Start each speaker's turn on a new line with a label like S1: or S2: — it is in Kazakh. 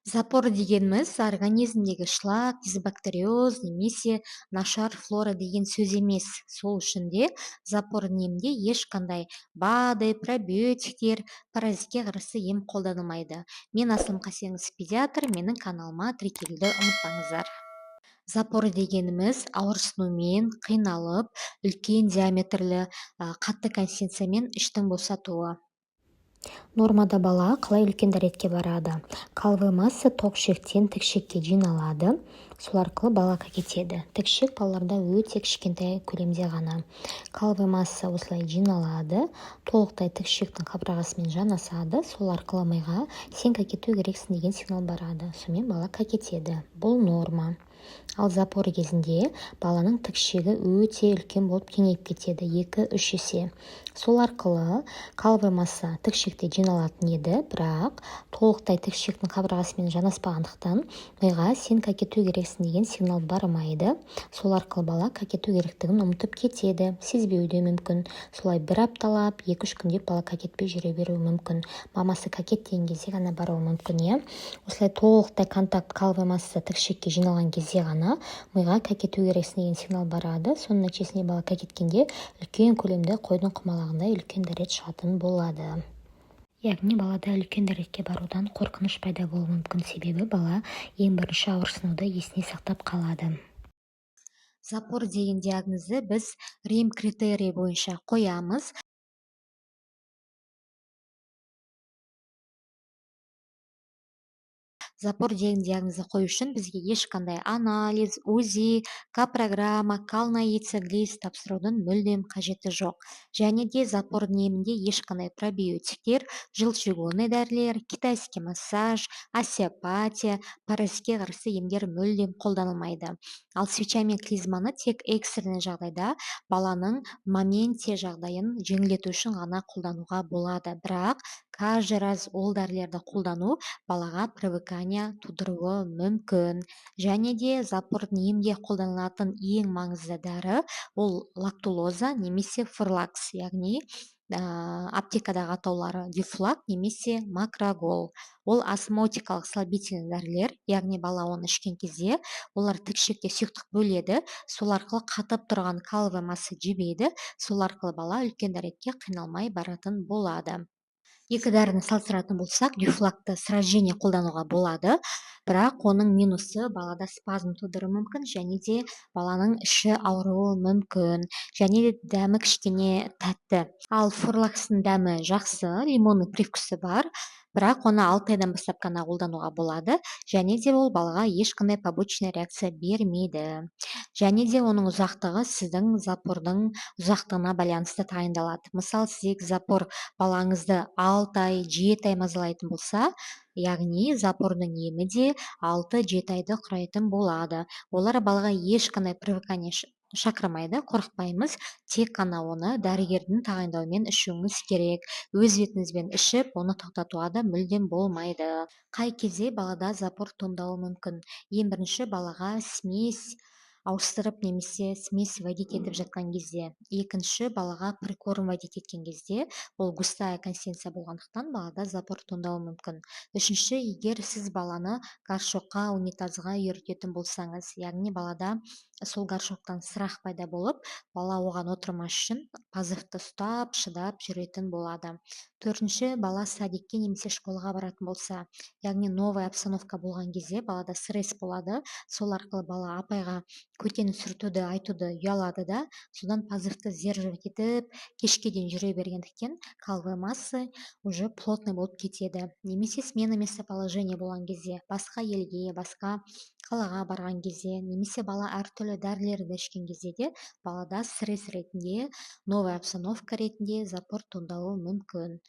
S1: Запор дегеніміз организмдегі шлак, дисбактериоз немесе нашар флора деген сөз емес. Сол үшін де запор емде ешқандай БАДы, пробиотиктер, паразитке қарсы ем қолданылмайды. Мен Аслым Қасенов, педиатр, менің каналыма тіркелуді ұмытпаңыздар. Запор дегеніміз ауырсынумен, қиналып, үлкен диаметрлі қатты консистенциямен іштің босатуы.
S2: Нормада бала қалай үлкен дәретке барады? Калвый масса тоқ ішектен тікшекке жиналады, сол арқылы бала кетеді. Тікшек балаларда өте кішкентай көлемде ғана. Калвый масса осылай жиналады, толықтай тікшектің қабырғасымен жанасады, сол арқылы миға сен кету керексің деген сигнал барады. Сонымен бала кетеді. Бұл норма. Ал запор кезінде баланың тікшегі өте үлкен болып кеңейіп кетеді, 2-3 есе. Сол арқылы калвый масса тікшекте жиналатын еді, бірақ толықтай тікшектің қабырғасымен жанаспағандықтан миға сен кету керексің деген сигнал бармайды. Сол арқылы бала кету керектігін ұмытып кетеді, сезбеуі де мүмкін. Солай бір апталап, 2-3 күнде бала кетпей жүре беруі мүмкін. Мамасы деген кезде ғана баруы мүмкін. Осылай толықтай контакт калвый масса тікшекке жиналған кезде ғана миға кету керексің деген сигнал барады. Соның нәтижесінде бала кеткенде үлкен көлемді қойдың құмалағындай үлкен дәрет шығатын болады. Яғни балада үлкен дәретке барудан қорқыныш пайда болуы мүмкін, себебі бала ең бірінші ауырсынуды есіне сақтап қалады.
S1: Запор деген диагнозды біз Рим критерийі бойынша қоямыз. Запор деген диагнозды қою үшін бізге ешқандай анализ, УЗИ, К-программа, калнаицеглиз тапсырудың мүлдем қажеті жоқ. Және де запордың емінде ешқандай пробиотиктер, желчегонный дәрілер, китайский массаж, остеопатия, паразитке қарсы емдер мүлдем қолданылмайды. Ал свеча мен клизманы тек экстренный жағдайда баланың моменте жағдайын жеңілдету үшін ғана қолдануға болады. Бірақ каждый раз ол дәрілерді қолдану балаға провокания тудыруы мүмкін. Және де запордың емде қолданылатын ең маңызды дәрі ол лактулоза немесе фурлакс, яғни аптекадағы атаулары дифлак немесе макрогол. Ол осмотикалық слабительный дәрілер, яғни бала оны ішкен кезде олар тікшекте сұйықтық бөледі, сол арқылы қатып тұрған калвый масса жібейді, сол арқылы бала үлкен дәретке қиналмай баратын болады. Екі дәріні салыстыратын болсақ, дюфлакты сражение қолдануға болады, бірақ оның минусы балада спазм тудыруы мүмкін, және де баланың іші ауруы мүмкін, және де дәмі кішкене тәтті. Ал фурлакстың дәмі жақсы, лимонный привкусы бар, бірақ оны 6 айдан бастап қана қолдануға болады, және де ол балаға ешқандай побочный реакция бермейді. Және де оның ұзақтығы сіздің запордың ұзақтығына байланысты тағайындалады. Мысалы, сіздегі запор балаңызды 6 ай, 7 ай мазалайтын болса, яғни запордың емі де 6-7 айды құрайтын болады. Олар балаға ешқандай провокание шақырмайды, қорықпаймыз, тек қана оны дәрігердің тағайындауымен ішуіңіз керек. Өз бетіңізбен ішіп, оны тоқтатуға да мүлдем болмайды. Қай кезде балада запор туындауы мүмкін? Ең бірінші балаға смесь ауыстырып немесе смесь вводить етіп жатқан кезде. Екінші балаға прикорм вводить еткен кезде, ол густая консистенция болғандықтан балада запор туындауы мүмкін. Үшінші, егер сіз баланы горшокқа, унитазға үйрететін болсаңыз, яғни балада сол горшоктан сырақ пайда болып, бала оған отырмас үшін позывты ұстап, шыдап жүретін болады. Төртінші, бала садикке немесе школаға баратын болса, яғни новая обстановка болған кезде балада стресс болады, сол арқылы бала апайға көтені сүртуді, айтуды ұялады да, содан позывты сдерживать етіп, кешке дейін жүре бергендіктен калвый масса уже плотный болып кетеді. Немесе смена местоположения болған кезде, басқа елге, басқа қалаға барған кезде, немесе бала әртүрлі дәрілерді ішкен кезде де балада стресс ретінде, новая обстановка ретінде запор туындауы мүмкін.